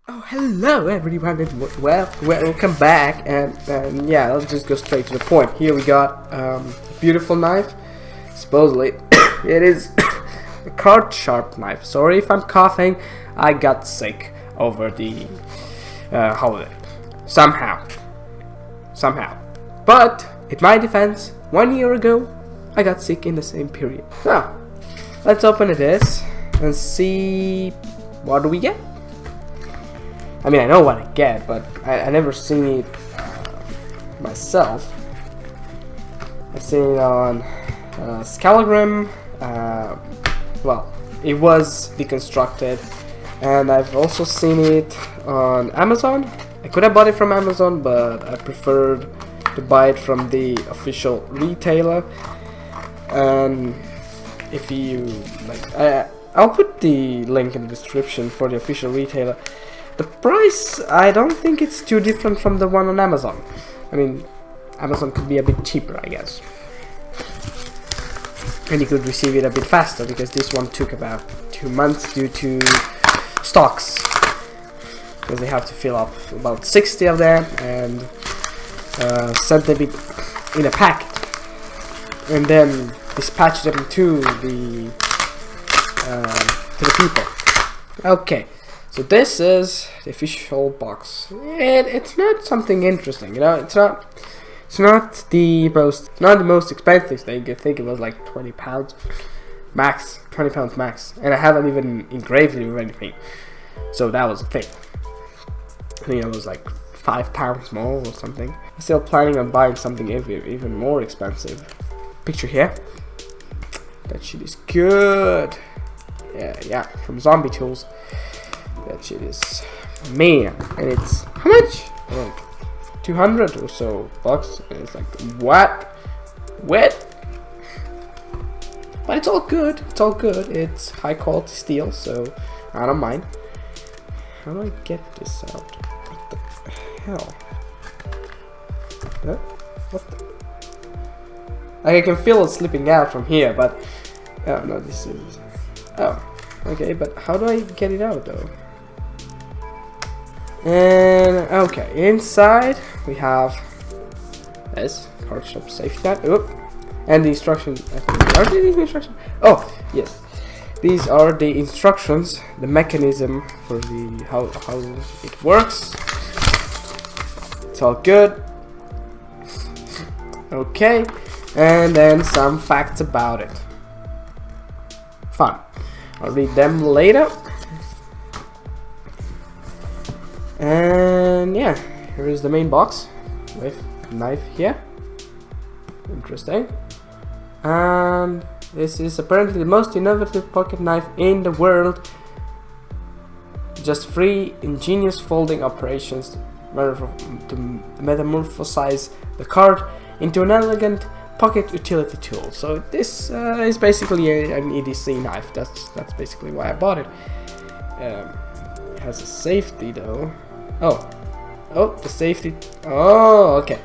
Oh, hello everyone, and welcome back. And yeah, let's just go straight to the point. Here we got a beautiful knife. Supposedly, it is a card sharp knife. Sorry if I'm coughing. I got sick over the holiday. Somehow. But in my defense, 1 year ago, I got sick in the same period. So let's open this and see what do we get. I mean, I know what I get, but I never seen it myself. I've seen it on Scalagram. Well, it was deconstructed, and I've also seen it on Amazon. I could have bought it from Amazon, but I preferred to buy it from the official retailer. And if you like, I'll put the link in the description for the official retailer. The price, I don't think it's too different from the one on Amazon. I mean, Amazon could be a bit cheaper, I guess. And you could receive it a bit faster, because this one took about 2 months due to stocks. Because they have to fill up about 60 of them and send them in a packet. And then dispatch them to the people. Okay. So this is the official box. It's not something interesting, you know. It's not the most expensive thing. I think it was like £20 max, £20 max, and I haven't even engraved it or anything. So that was a thing. I think it was like £5 more or something. I'm still planning on buying something even more expensive. Picture here. That shit is good. Yeah, from Zombie Tools. That shit is man, and it's how much? Like 200 or so bucks. And it's like what? Whit? But it's all good. It's high quality steel, so I don't mind. How do I get this out? What the hell? Huh? What the? Like, I can feel it slipping out from here, but oh no, this is okay. But how do I get it out though? And okay, inside we have this card shop safety net. Oop. And the instructions. Are these instructions? Oh yes, these are the instructions, the mechanism for the how it works. It's all good. Okay, and then some facts about it. Fun. I'll read them later. And yeah, here is the main box with a knife here. Interesting. And this is apparently the most innovative pocket knife in the world. Just 3 ingenious folding operations to metamorphosize the card into an elegant pocket utility tool. So this is basically an EDC knife. That's basically why I bought it. It has a safety though. Oh, the safety. Oh, okay.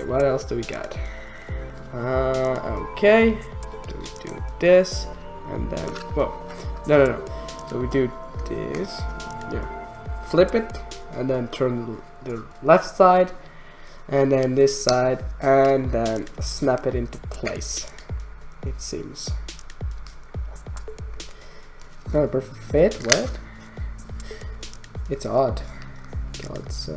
What else do we got? Okay. Do we do this and then? Whoa, no. So we do this. Yeah. Flip it and then turn the left side, and then this side, and then snap it into place. It seems. Not a perfect fit. What? It's odd. It's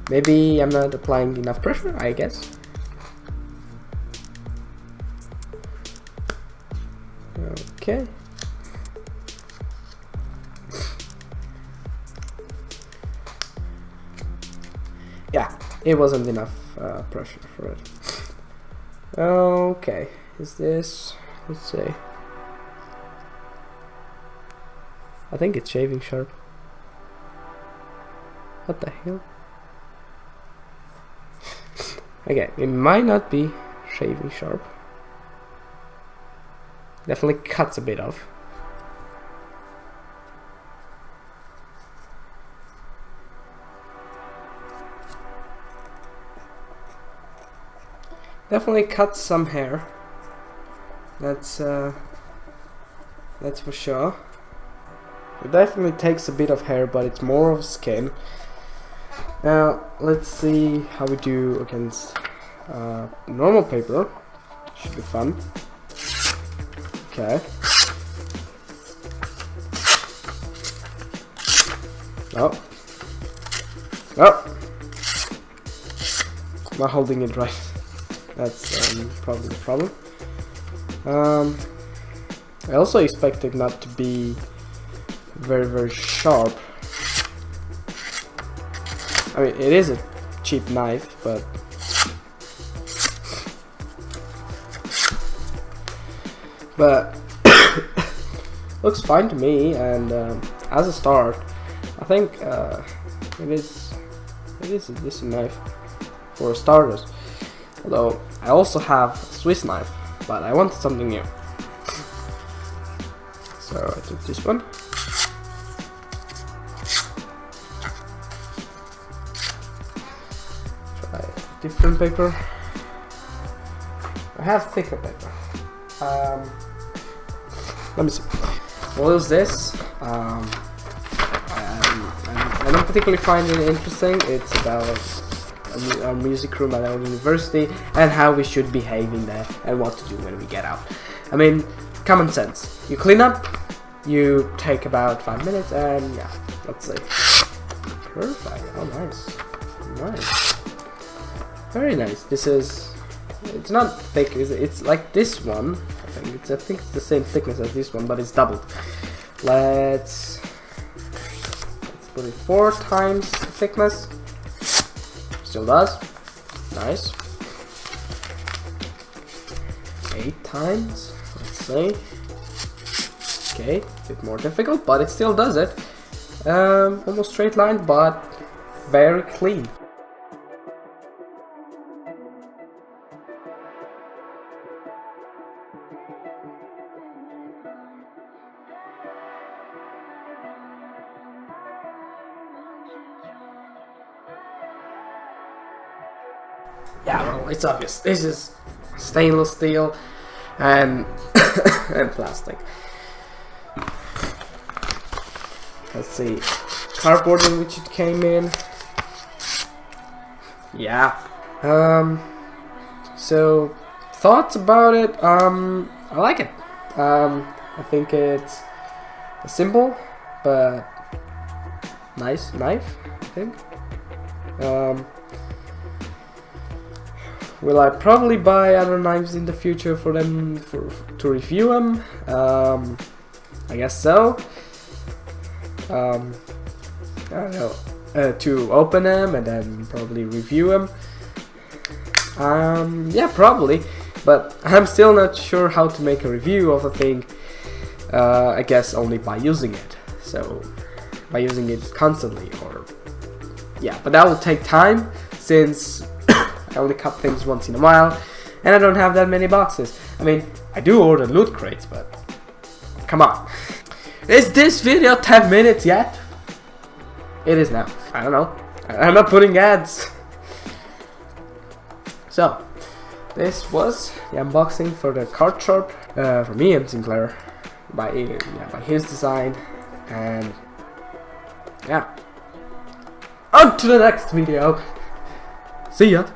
maybe I'm not applying enough pressure, I guess. Okay. Yeah, it wasn't enough pressure for it. Okay, is this? Let's see. I think it's shaving sharp. What the hell? Okay, it might not be shaving sharp. Definitely cuts a bit off. Definitely cuts some hair. That's for sure. It definitely takes a bit of hair, but it's more of skin. Now let's see how we do against normal paper. Should be fun. Okay. Oh. Oh. Not holding it right. That's probably the problem. I also expect it not to be very sharp. I mean, it is a cheap knife, but looks fine to me. And as a start, I think it is a decent knife for starters. Although I also have a Swiss knife, but I wanted something new, so I took this one. Try different paper. I have thicker paper. Let me see. What is this? I don't particularly find it interesting. It's about our music room at our university and how we should behave in there and what to do when we get out. I mean, common sense. You clean up, you take about 5 minutes, and yeah, let's see. Perfect. Oh, nice. Nice. Very nice. It's not thick. It's like this one. I think it's the same thickness as this one, but it's doubled. Let's put it 4 times the thickness. Still does. Nice. 8 times. Let's see. Okay, a bit more difficult, but it still does it. Almost straight line, but very clean. Yeah, well, it's obvious. This is stainless steel and and plastic. Let's see, cardboard in which it came in. Yeah. So thoughts about it? I like it. I think it's a simple but nice knife, I think. Will I probably buy other knives in the future for them to review them? I guess so. I don't know, to open them and then probably review them. Yeah, probably, but I'm still not sure how to make a review of a thing. I guess only by using it. So by using it constantly, or yeah, but that will take time since I only cut things once in a while, and I don't have that many boxes. I mean, I do order loot crates, but come on. Is this video 10 minutes yet? It is now. I don't know. I'm not putting ads. So, this was the unboxing for the card shop from Ian Sinclair by his design, and yeah. On to the next video. See ya.